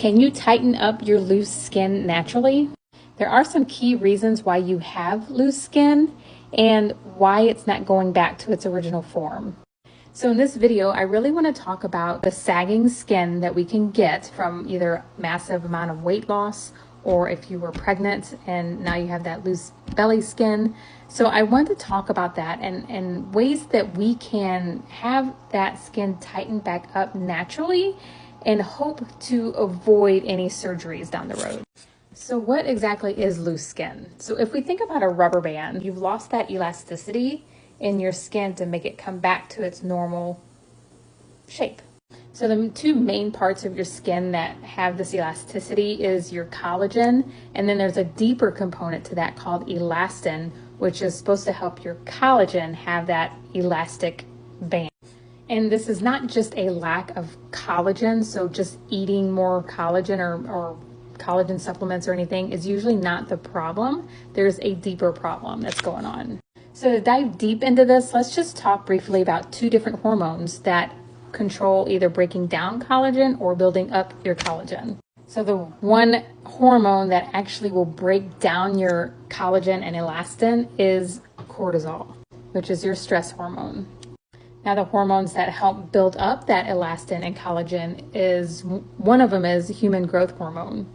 Can you tighten up your loose skin naturally? There are some key reasons why you have loose skin and why it's not going back to its original form. So in this video, I really want to talk about the sagging skin that we can get from either massive amount of weight loss or if you were pregnant and now you have that loose belly skin. So I want to talk about that and ways that we can have that skin tighten back up naturally and hope to avoid any surgeries down the road. So what exactly is loose skin? So if we think about a rubber band, you've lost that elasticity in your skin to make it come back to its normal shape. So the two main parts of your skin that have this elasticity is your collagen, and then there's a deeper component to that called elastin, which is supposed to help your collagen have that elastic band. And this is not just a lack of collagen, so just eating more collagen or collagen supplements or anything is usually not the problem. There's a deeper problem that's going on. So to dive deep into this, let's just talk briefly about two different hormones that control either breaking down collagen or building up your collagen. So the one hormone that actually will break down your collagen and elastin is cortisol, which is your stress hormone. Now the hormones that help build up that elastin and collagen is, one of them is human growth hormone,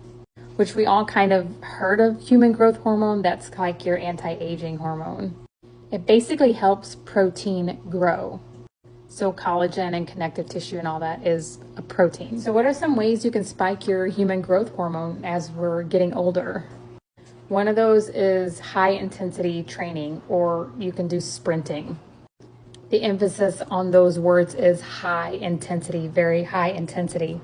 which we all kind of heard of human growth hormone. That's like your anti-aging hormone. It basically helps protein grow. So collagen and connective tissue and all that is a protein. So what are some ways you can spike your human growth hormone as we're getting older? One of those is high intensity training, or you can do sprinting. The emphasis on those words is high intensity, very high intensity.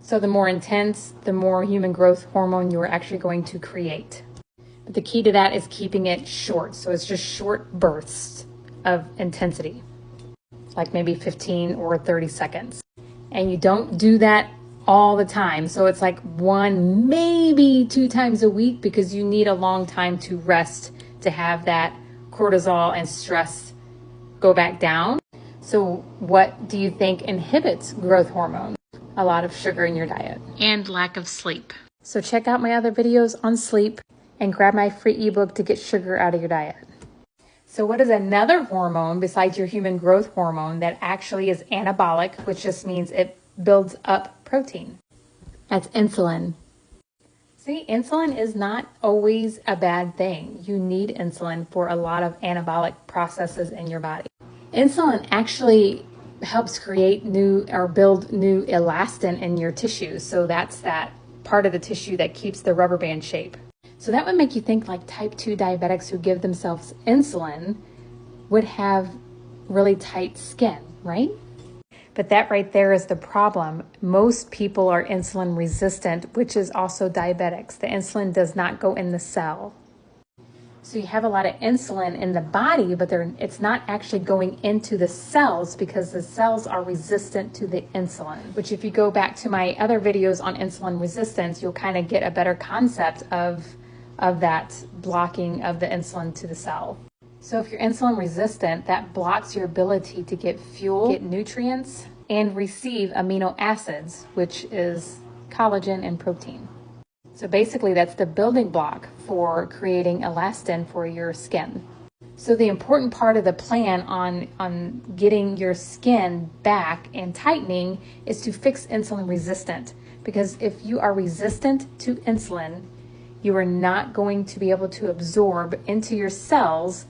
So the more intense, the more human growth hormone you are actually going to create. But the key to that is keeping it short. So it's just short bursts of intensity, like maybe 15 or 30 seconds. And you don't do that all the time. So it's like 1, maybe 2 times a week, because you need a long time to rest to have that cortisol and stress go back down. So what do you think inhibits growth hormone? A lot of sugar in your diet and lack of sleep. So check out my other videos on sleep and grab my free ebook to get sugar out of your diet. So what is another hormone besides your human growth hormone that actually is anabolic, which just means it builds up protein? That's insulin. See, insulin is not always a bad thing. You need insulin for a lot of anabolic processes in your body. Insulin actually helps create new or build new elastin in your tissues. So that's that part of the tissue that keeps the rubber band shape. So that would make you think like type 2 diabetics who give themselves insulin would have really tight skin, right? But that right there is the problem. Most people are insulin resistant, which is also diabetics. The insulin does not go in the cell. So you have a lot of insulin in the body, but it's not actually going into the cells because the cells are resistant to the insulin, which if you go back to my other videos on insulin resistance, you'll kind of get a better concept of that blocking of the insulin to the cell. So if you're insulin resistant, that blocks your ability to get fuel, get nutrients, and receive amino acids, which is collagen and protein. So basically that's the building block for creating elastin for your skin. So the important part of the plan on getting your skin back and tightening is to fix insulin resistant. Because if you are resistant to insulin, you are not going to be able to absorb into your cells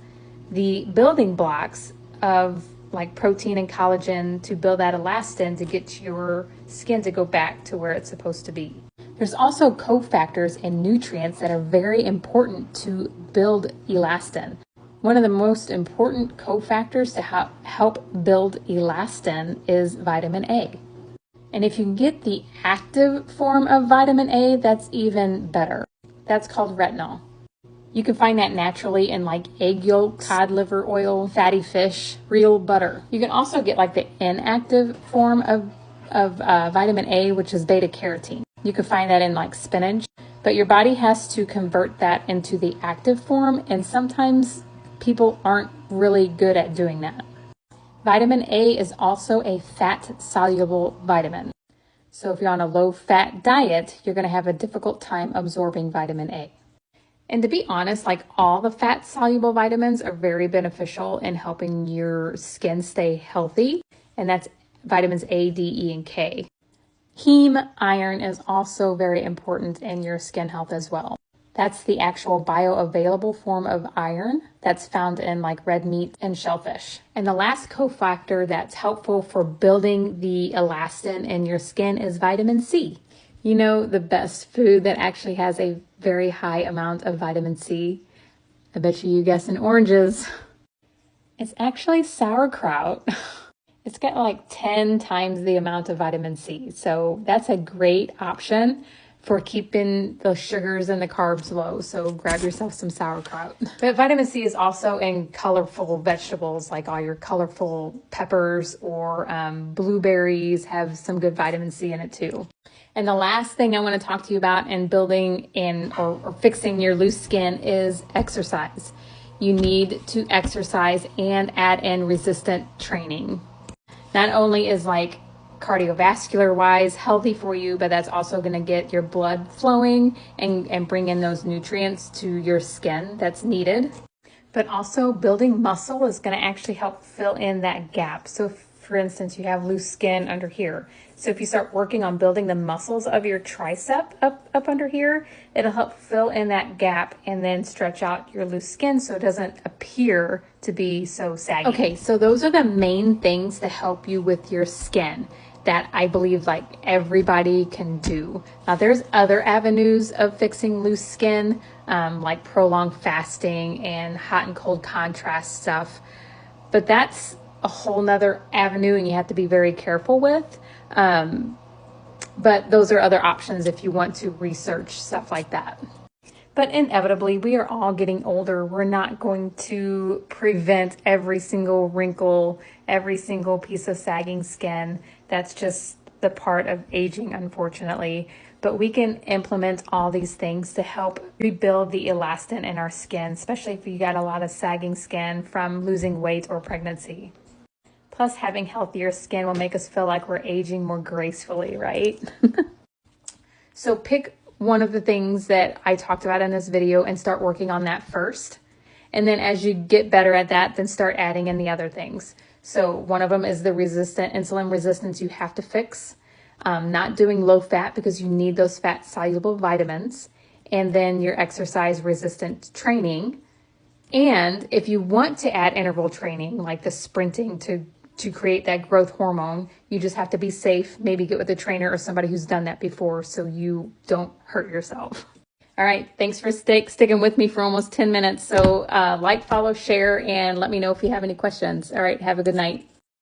the building blocks of like protein and collagen to build that elastin to get your skin to go back to where it's supposed to be. There's also cofactors and nutrients that are very important to build elastin. One of the most important cofactors to help build elastin is vitamin A. And if you can get the active form of vitamin A, that's even better. That's called retinol. You can find that naturally in like egg yolks, cod liver oil, fatty fish, real butter. You can also get like the inactive form of vitamin A, which is beta carotene. You can find that in like spinach, but your body has to convert that into the active form, and sometimes people aren't really good at doing that. Vitamin A is also a fat-soluble vitamin. So if you're on a low-fat diet, you're going to have a difficult time absorbing vitamin A. And to be honest, like all the fat-soluble vitamins are very beneficial in helping your skin stay healthy, and that's vitamins A, D, E, and K. Heme iron is also very important in your skin health as well. That's the actual bioavailable form of iron that's found in like red meat and shellfish. And the last cofactor that's helpful for building the elastin in your skin is vitamin C. You know, the best food that actually has a very high amount of vitamin C, I bet you guessing oranges. It's actually sauerkraut. It's got like 10 times the amount of vitamin C. So that's a great option for keeping the sugars and the carbs low. So grab yourself some sauerkraut. But vitamin C is also in colorful vegetables, like all your colorful peppers or blueberries have some good vitamin C in it too. And the last thing I want to talk to you about in building in or fixing your loose skin is exercise. You need to exercise and add in resistant training. Not only is like cardiovascular wise healthy for you, but that's also going to get your blood flowing and bring in those nutrients to your skin that's needed. But also building muscle is going to actually help fill in that gap. So for instance, you have loose skin under here. So if you start working on building the muscles of your tricep up under here, it'll help fill in that gap and then stretch out your loose skin so it doesn't appear to be so saggy. Okay, so those are the main things to help you with your skin that I believe like everybody can do. Now there's other avenues of fixing loose skin, like prolonged fasting and hot and cold contrast stuff, but that's a whole nother avenue and you have to be very careful with. But those are other options if you want to research stuff like that. But inevitably, we are all getting older. We're not going to prevent every single wrinkle, every single piece of sagging skin. That's just the part of aging, unfortunately. But we can implement all these things to help rebuild the elastin in our skin, especially if you got a lot of sagging skin from losing weight or pregnancy. Plus, having healthier skin will make us feel like we're aging more gracefully, right? So pick one of the things that I talked about in this video and start working on that first. And then as you get better at that, then start adding in the other things. So one of them is the insulin resistance you have to fix. Not doing low fat because you need those fat soluble vitamins. And then your exercise resistant training. And if you want to add interval training, like the sprinting to create that growth hormone, you just have to be safe. Maybe get with a trainer or somebody who's done that before so you don't hurt yourself. All right. Thanks for sticking with me for almost 10 minutes. So like, follow, share, and let me know if you have any questions. All right. Have a good night.